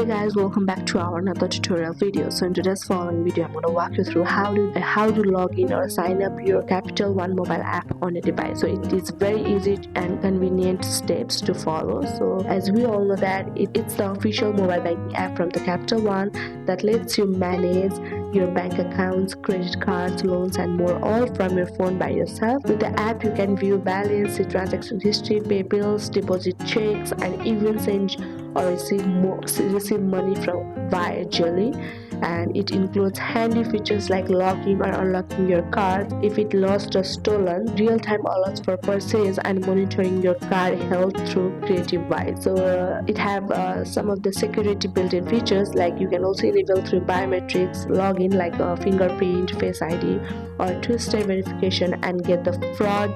Hey guys, welcome back to our another tutorial video. So in today's following video, I'm going to walk you through how to log in or sign up your Capital One mobile app on a device. So it is very easy and convenient steps to follow. So as we all know that it's the official mobile banking app from the Capital One that lets you manage your bank accounts, credit cards, loans and more, all from your phone by yourself. With the app you can view balance, see transaction history, pay bills, deposit checks and even send or receive money from via Jelly. And it includes handy features like locking or unlocking your card if it lost or stolen, real-time alerts for purchase, and monitoring your card health through creative wise. So it have some of the security built-in features, like you can also enable through biometrics login like fingerprint, face ID or two-step verification, and get the fraud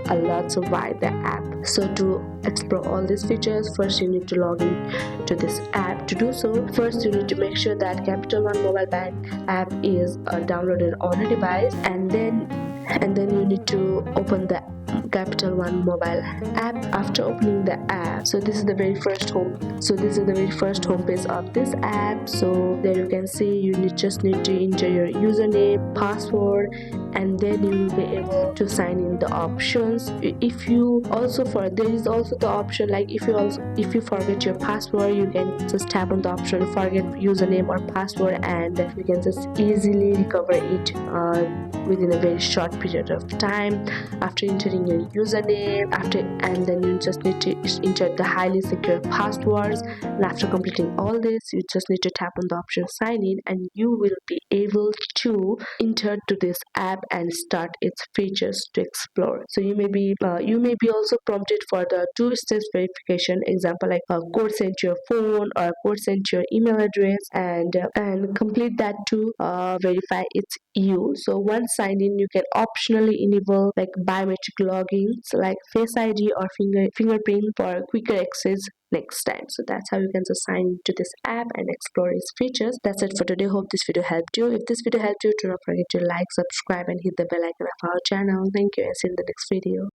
alerts via the app. So to explore all these features, first you need to log in to this app. To do so, first you need to make sure that Capital One mobile bank app is downloaded on a device, and then you need to open the Capital One mobile app. After opening the app, so this is the very first home page of this app. So there you can see you just need to enter your username, password, and then you will be able to sign in the options. If you also there is also the option like if you forget your password, you can just tap on the option forget username or password, and you can just easily recover it within a very short period of time after entering your username. And then you just need to enter the highly secure passwords, and after completing all this you just need to tap on the option sign in, and you will be able to enter to this app and start its features to explore. So you may be also prompted for the two-step verification, example like a code sent to your phone or a code sent to your email address, and complete that to verify it's you. So once signed in, you can optionally enable like biometric logins like face ID or fingerprint for quicker access next time. So that's how you can just sign into this app and explore its features. That's it for today. Hope this video helped you. If this video helped you, do not forget to like, subscribe and hit the bell icon of our channel. Thank you and see you in the next video.